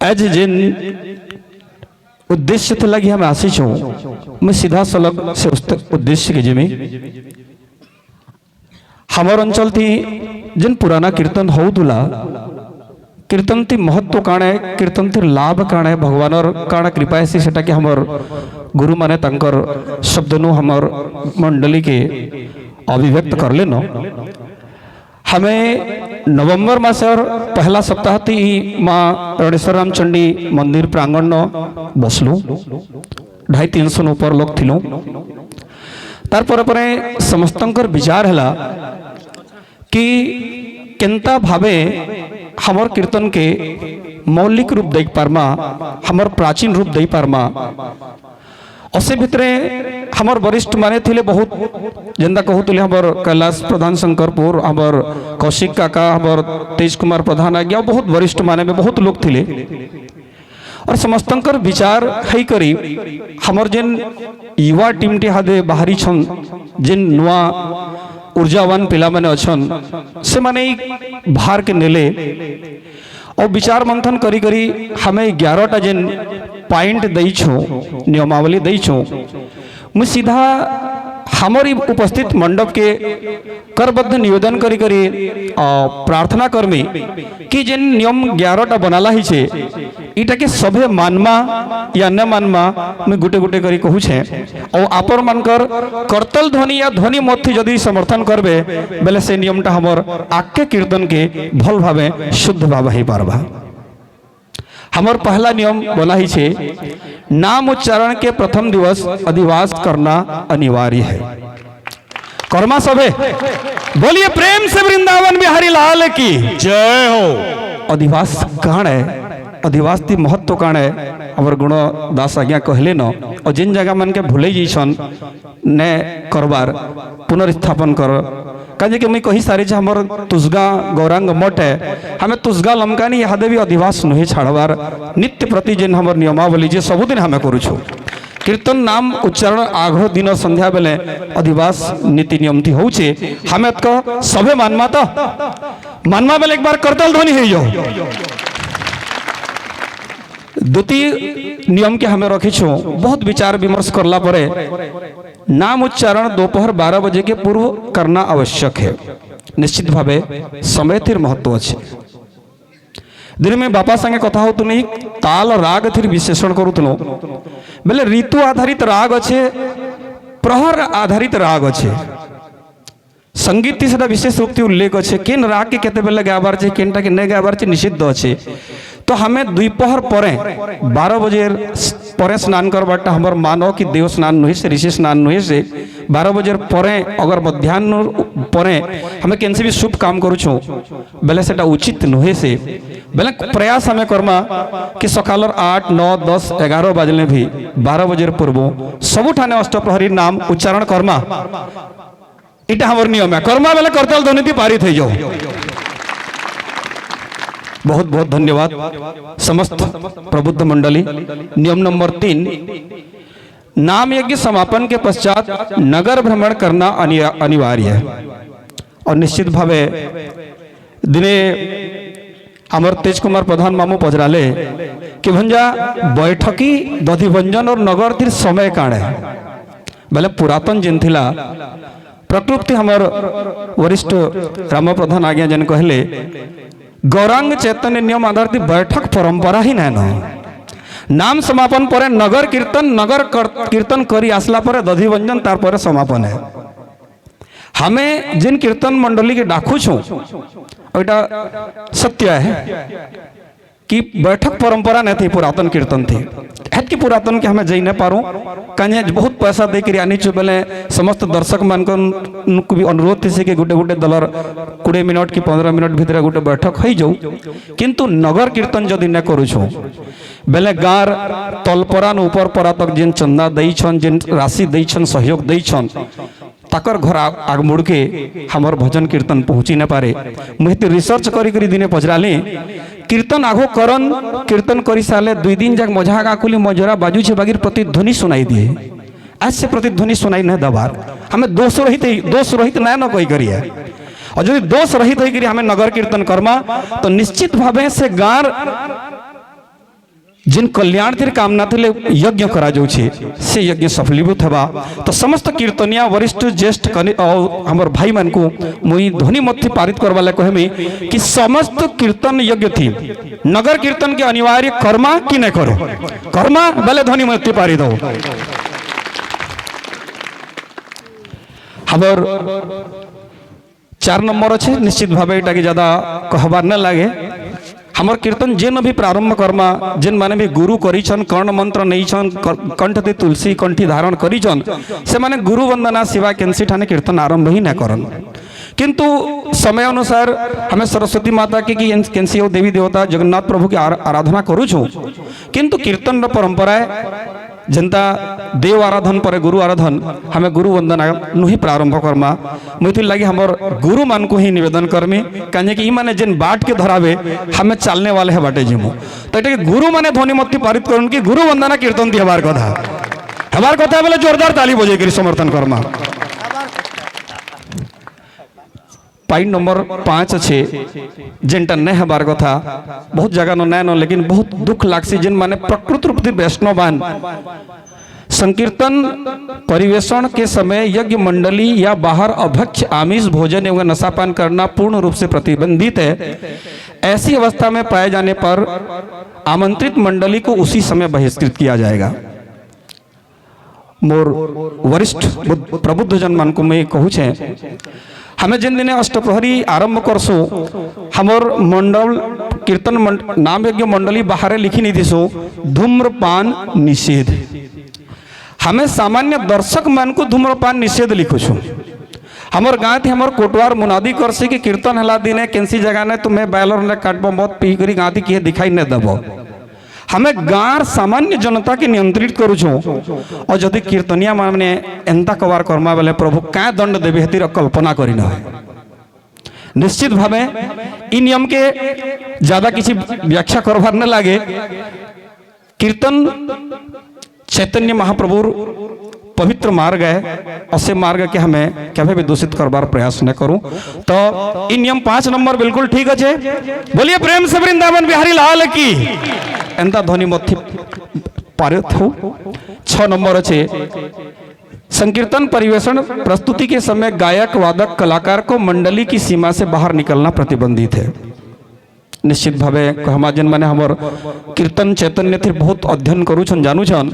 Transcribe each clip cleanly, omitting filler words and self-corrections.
आज जिन उद्देश्य थे लगी हमें आसी छो मैं सीधा सलग से उस उद्देश्य के जिमी हमार अंचल थी जिन पुराना कीर्तन होउला कीर्तन थी महत्व काणे कीर्तन थी लाभ काणे भगवान और काणा कृपा ऐसी सेटा कि हमार गुरु माने तंकर शब्द नु हमार मंडली के अभिव्यक्त कर लेनो हमें नवंबर मास और पहला सप्ताह थी माँ रणेश्वर रामचंडी मंदिर प्रांगण बसलु 250-300 ऊपर लोग थिलु तार पर समस्तंकर विचार है कि केंता भावे हमर कीर्तन के मौलिक रूप दे पारमा हमर प्राचीन रूप दे पारमा असे भितरे हमर वरिष्ठ माने थिले बहुत जेंदा कहूले हमर कैलाश प्रधान शंकरपुर हमर कौशिक काका हमर तेज कुमार प्रधान आज्ञा बहुत वरिष्ठ माने में बहुत लोग थिले और समस्तंकर विचार है करी हमर जिन युवा टीम टी हादे बाहरी छन जिन नुआ ऊर्जावान पिला माने अछन से माने भार के नेले और विचार मंथन करी करी हमें 11टा जिन पॉइंट दई छो नियमावली दई छो मैं सीधा हमारी उपस्थित मंडप के करबद्ध निवेदन करी करी प्रार्थना करमी कि जिन नियम 11टा बनाला ही छे इटा के सभे मानमा या न मानमा मैं गुटे गुटे करी कहू छे और आपर मानकर करतल ध्वनि या ध्वनि मत जदि समर्थन करबे बेले से नियमटा हमर आके कीर्तन के भल भावे शुद्ध भाव ही पारबा हमार पहला नियम बना ही छे नाम उच्चारण के प्रथम दिवस अधिवास करना अनिवार्य है। कर्मा सभे बोलिए प्रेम से वृंदावन बिहारी लाल की जय हो। अधिवास कौन है अधिवास ती महत्व कौन है हमर गुण दास आज्ञा कहले न और जिन जगह मन के भूले जाइछन ने करबार पुनर्स्थापन कर कहे कि मैं कही सारी हमर तुसगा गौरांग मठ है हमें तुसगा लमकानी यहाँ भी अधिवास नुहे छाड़बार नित्य प्रति जिन हमर नियमावली जे सबुदिन हमें करू छो कीर्तन नाम उच्चारण आघो दिन संध्या बेले अधिवास नीति नियम थी होचे हमें तो सबे मानमा बेले एक बार करतल ध्वनि है जो द्वितीय नियम के हमें रखी छो बहुत विचार विमर्श करला परे नाम उच्चारण दोपहर 12 बजे के पूर्व करना आवश्यक है। निश्चित भावे समय थी महत्व अच्छे दिन में बापा संगे कथा हो नहीं ताल राग थी विश्लेषण करूँ बेले ऋतु आधारित राग अच्छे प्रहर आधारित राग अच्छे संगीत से विशेष रूप से उल्लेख अच्छे केन राग के केते बेले गाबार छे केनटा के नहीं गाबार छे निषिद्ध अच्छे तो हमें द्विपहर परे 12 बजे परे स्नान करवाटा हमर मानो कि देव स्नान नुहे से ऋषि स्नान नुहे से 12 बजे परे अगर मध्याह्न परे हमें केन से भी शुभ काम करू छो बेले सेटा उचित नुहे से बेले प्रयास हमें करमा कि सकाल 8, 9, 10, 11 बजले भी 12 बजे पूर्व सबुठाने अष्टप्रहरी नाम उच्चारण करमा इटा हमर नियम है कर्मा बेले करतल ध्वनि पारित हो जाओ। बहुत बहुत धन्यवाद समस्त प्रबुद्ध मंडली। नियम नंबर 3 नाम यज्ञ समापन के पश्चात नगर भ्रमण करना अनिवार्य है और निश्चित भावे दिने अमर तेज कुमार प्रधान मामू पचराले कि भंजा बैठकी दधिभंजन और नगर तिर समय काणे बेले पुरातन जिन थिला प्रकृति हमर वरिष्ठ राम प्रधान आज्ञा जन कहले गौरांग चैतन्य नियम आधारित बैठक परंपरा ही नहीं नाम समापन पर नगर कीर्तन करी आसला पर दधिभंजन तार पर समापन है। हमें जिन कीर्तन मंडली के डाकू छो सत्य है कि बैठक परंपरा नहीं थी पुरातन कीर्तन थी हेतु पुरातन के हमें जई नहीं पारू कहीं बहुत पैसा दे कर आनी बेले समस्त दर्शक मान को भी अनुरोध थी कि गोटे गोटे दलर 20 मिनट कि 15 मिनट भितर गोटे बैठक हो जाऊ किंतु नगर कीर्तन जदि न करू छो बेले गाँर तलपरान ऊपर परा तक जिन चंदा देछन जिन राशि देछन सहयोग देछन ताकर घर आग मुड़ के हमर भजन कीर्तन पहुँची न पारे मुझे रिसर्च करी दिने पचराली कीर्तन आगो करन कीर्तन करी साले 2 दिन जाक मजा आकुली मजरा बाजू छे बागिर प्रतिध्वनि सुनाई दिए आज से प्रतिध्वनि सुनाई नहीं दबार हमें दोष रहित न कोई करिए और यदि दोष रहित होकर हमें नगर कीर्तन करमा तो निश्चित भावे से गाँर जिन कल्याण तिर कामना थिले यज्ञ करा जाउछे से यज्ञ सफलीभूत हेबा तो समस्त कीर्तनिया वरिष्ठ ज्येष्ठ हमर भाई मन को मुई ध्वनि मत पारित करवा ले कहमी कि समस्त कीर्तन यज्ञ थी नगर कीर्तन के अनिवार्य कर्मा कि न करो कर्मा बेले ध्वनि मत पारित हो हमर 4 नंबर अच्छे निश्चित भाव एटा के ज्यादा कहबार न लगे हमर कीर्तन जेन भी प्रारंभ कर्मा जेन माने भी गुरु करिछन कर्ण मंत्र नहींछन कंठ दे तुलसी कंठी धारण करिछन से माने गुरु वंदना सेवा केनसी ठाने कीर्तन आरंभ ही न करन किंतु समय अनुसार हमें सरस्वती माता के कि केनसी और देवी देवता जगन्नाथ प्रभु की आराधना करू छु किंतु कीर्तन र परंपरा जनता देव आराधन पर गुरु आराधन हमें गुरु वंदना नु ही प्रारंभ करमा मुझे लगे हमर गुरु मान को ही निवेदन करमी कहे कि माने जिन बाट के धरावे हमें चलने वाले है बाटे जिमु तो ये गुरु माने ध्वनि मत पारित करन कि गुरु वंदना कीर्तन दी हमार कथा बोले जोरदार ताली बजे करी समर्थन करमा पॉइंट नंबर 5 अच्छे जेनटा नहीं हबार कथा बहुत जगह न न लेकिन बहुत दुख लागसी जिन माने प्रकृत रूप से वैष्णवान संकीर्तन परिवेषण के समय यज्ञ मंडली या बाहर अभक्ष्य आमिष भोजन एवं नशापान करना पूर्ण रूप से प्रतिबंधित है। ऐसी अवस्था में पाए जाने पर आमंत्रित मंडली को उसी समय बहिष्कृत किया जाएगा। मोर वरिष्ठ प्रबुद्ध जन मान को मैं कहूँ छे हमें जिन दिन अष्टप्रहरी आरंभ करसो हमर मंडल कीर्तन नाम यज्ञ मंडली बाहर लिखी नहीं दिसो धूम्रपान निषेध हमें सामान्य दर्शक मान को धूम्रपान निषेध लिखो छु हमर गाँव थी हमर कोटवार मुनादी करसी कि कीर्तन हला दिने केंसी जगह ने तुम्हें बैलर ने काटबो मत पी करी गाँव थी किए दिखाई नहीं दबो हमें गाँव सामान्य जनता के नियंत्रित करू छु और जदि कीर्तनिया माने एंता कवार कर्मा बेले प्रभु क्या दंड देवे हेतिर कल्पना करी न निश्चित भावे इ नियम के ज्यादा किसी व्याख्या करवार न लागे कीर्तन चैतन्य महाप्रभु पवित्र मार्ग है असे मार्ग के हमें कभी भी दूषित करवार प्रयास न करूं तो इ नियम 5 नंबर बिल्कुल ठीक अच्छे बोलिए प्रेम से वृंदावन बिहारी लाल की एंता ध्वनि मत पारित हो 6 नंबर अच्छे संकीर्तन परिवेषण प्रस्तुति के समय गायक वादक कलाकार को मंडली की सीमा से बाहर निकलना प्रतिबंधित है। निश्चित भावे हमाजन माने हमर कीर्तन चैतन्य थे बहुत अध्ययन करू छन जानू छन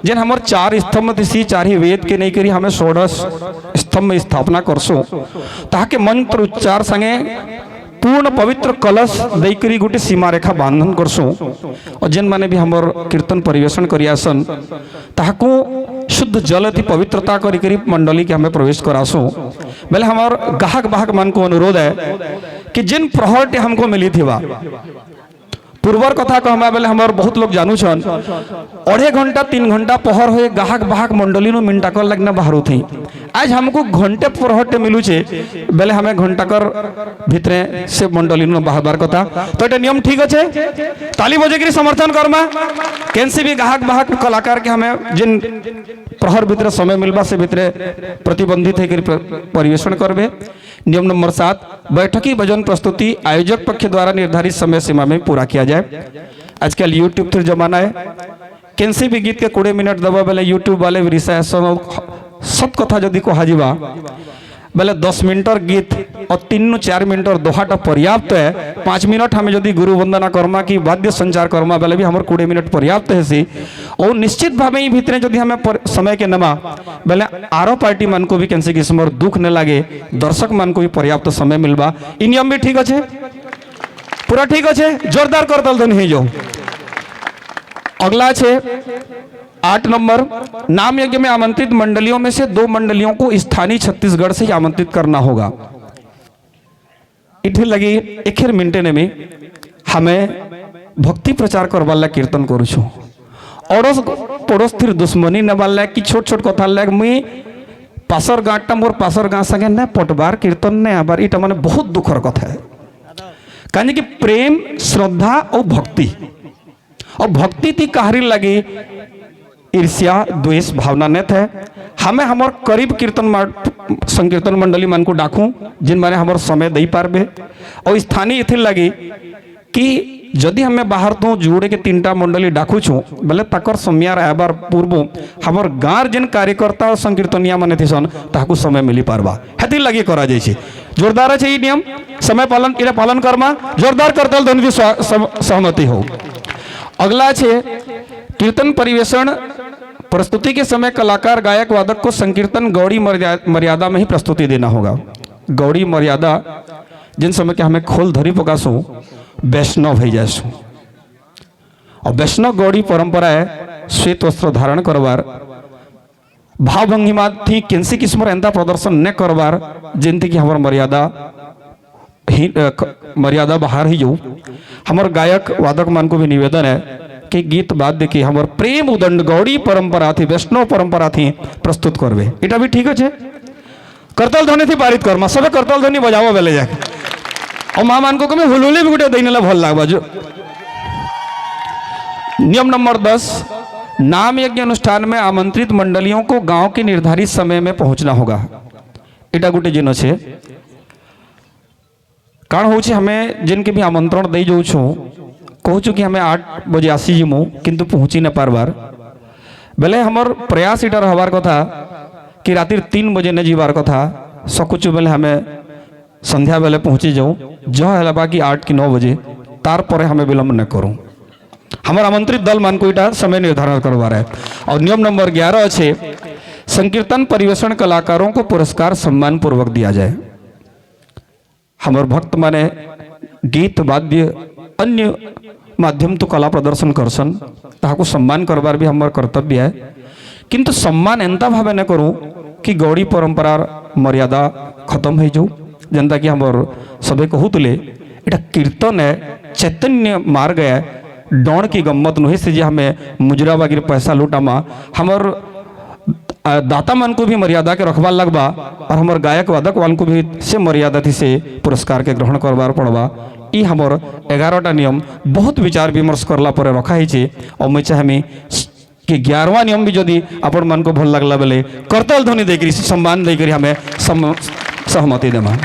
जेन हमर 4 स्तंभ दिसी 4 ही वेद के नहीं करी हमें 16 स्तंभ में स्थापना करसो ताके मंत्र उच्चार संगे पूर्ण पवित्र कलश देकरी गोटे सीमा रेखा बांधन करसो और जेन माने भी हमर कीर्तन परिवेषण करियासन ताको शुद्ध जल थी पवित्रता करी करी मंडली के हमें प्रवेश करासो बेले हमार गाहक बाहक मन को अनुरोध है कि जिन प्रहर हमको मिली थी वा पूर्वर कथा कहमा बेले हमार बहुत लोग जानू छन 2.5 घंटा 3 घंटा पहर हुए गाहक बाहक मंडली नु मिनटा कर लगना बाहर थी आज हमको घंटे प्रहर मिलू छे बेले हमें घंटा कर भितरे से मंडली नु बाहर कथा तो ये नियम ठीक अच्छे ताली बजे करी समर्थन करमा केनसी भी गाहक बाहक कलाकार के हमें जिन प्रहर भितर समय मिलबा से भितरे प्रतिबंधित है परिवेषण करबे। नियम नंबर 7 बैठकी भजन प्रस्तुति आयोजक पक्ष द्वारा निर्धारित समय सीमा में पूरा किया जाए। आजकल यूट्यूब फिर जमाना है केनसी भी गीत के 20 मिनट दबा बेले यूट्यूब वाले विषय सब कथा जदि कह जावा बेले 10 मिनटर गीत और 3-4 मिनटर दोहाटा पर्याप्त है। 5 मिनट हमें जदि गुरु वंदना कर्मा की वाद्य संचार कर्मा बेले भी हमारे 20 मिनट पर्याप्त है सी और निश्चित भाव ही भितरे जदि हमें समय के नमा बेले आरो पार्टी मान को भी कैंसी किस्म दुख न लगे दर्शक मान को भी पर्याप्त समय मिलबा इ नियम भी ठीक अच्छे पूरा ठीक अच्छे जोरदार करतल तो नहीं जो अगला छे 8 नंबर नाम यज्ञ में आमंत्रित मंडलियों में से 2 मंडलियों को स्थानीय छत्तीसगढ़ से आमंत्रित करना होगा। इठे लगी एक मिनटे ने में हमें भक्ति प्रचार कर वाला कीर्तन करू छु अड़ोस पड़ोस फिर दुश्मनी न वाला कि छोट छोट कथा लग मुई पासर गाँटा मोर पासर गाँ संगे न पटबार कीर्तन ने आबार इटा माने बहुत दुखर कथा है कहे कि प्रेम श्रद्धा और भक्ति थी कहारी लगी ईर्ष्या द्वेष भावना नहीं थे हमें हमार करीब संकीर्तन मंडली मान को डाकू जिन माने हमार समय दे पारबे और स्थानीय इथे लगी कि जदि हमें बाहर तो जोड़े के 3टा मंडली डाकुछु बोले ताकर समयार आबार पूर्व हमर गाँव जेन कार्यकर्ता और संकीर्तनिया माने थिसन ताकू समय मिली पारबा हेतिर लगी करा जाइछे जोरदार है ये नियम समय पालन इरा पालन करमा जोरदार करतल ध्वनि सहमति हो। अगला छे कीर्तन परिवेषण प्रस्तुति के समय कलाकार गायक वादक को संकीर्तन गौड़ी मर्यादा में ही प्रस्तुति देना होगा। गौड़ी मर्यादा जिन समय के हमें खोल धरी पकासु वैष्णव हो जासु और वैष्णव गौड़ी परंपरा है श्वेत वस्त्र धारण करवार भाव भंगिमा थी केंसी किस्मर एंता प्रदर्शन न करवार जिनती कि हमार मर्यादा बाहर ही जो हमार गायक वादक मान को भी निवेदन है कि गीत वाद्य की हमार प्रेम उदंड गौड़ी परंपरा थी वैष्णव परंपरा थी प्रस्तुत करवे इटा भी ठीक है। करतल ध्वनि थी पारित करमा सब करतल ध्वनि बजाओ बेले जाके और माँ मान को हुलुली भी गोटे देने भल लगवा जो। नियम नंबर 10 नाम यज्ञ अनुष्ठान में आमंत्रित मंडलियों को गांव के निर्धारित समय में पहुंचना होगा। इटा गोटे जिन अच्छे कारण हो हमें जिनके भी आमंत्रण दे जाऊँ कहूँ कि हमें 8 बजे आसी जीमु किंतु पहुँची न पारबार बेले हमर प्रयास इटा रहबार कथा कि रातिर 3 बजे न जीवार कथा सकुचु बेले हमें संध्या बेले पहुँची जाऊँ जो है बाकी 8 कि 9 बजे तार पर हमें विलंब न करूँ हमारा आमंत्रित दल मान को इटा समय निर्धारण करवा रहा है। और नियम नंबर 11 अच्छे संकीर्तन परिवेषण कलाकारों को पुरस्कार सम्मान पूर्वक दिया जाए। हमारे भक्त माने गीत वाद्य अन्य माध्यम तो कला प्रदर्शन करसन ताको सम्मान करवार भी हमार कर्तव्य है किंतु सम्मान एंता भावे न करूँ कि गौड़ी परंपरार मर्यादा खत्म हो जाऊ जनता कि हमार सबे कहूले इटा कीर्तन है चैतन्य मार्ग है डौड़ की गम्मत नुहे से हमें मुजरा वगैरह पैसा लुटामा हमार दाता मन को भी मर्यादा के रखवा लगबा और हमार गायक वादक वाल को भी से मर्यादा थी से पुरस्कार के ग्रहण करवार पड़वा ई हमर 11टा नियम बहुत विचार विमर्श करला पर रखा है और मैं चाहमी कि 11वां नियम भी जदि आपण मन को भल लगला बेले करतल ध्वनि देकर सम्मान देकर हमें सहमति देमा।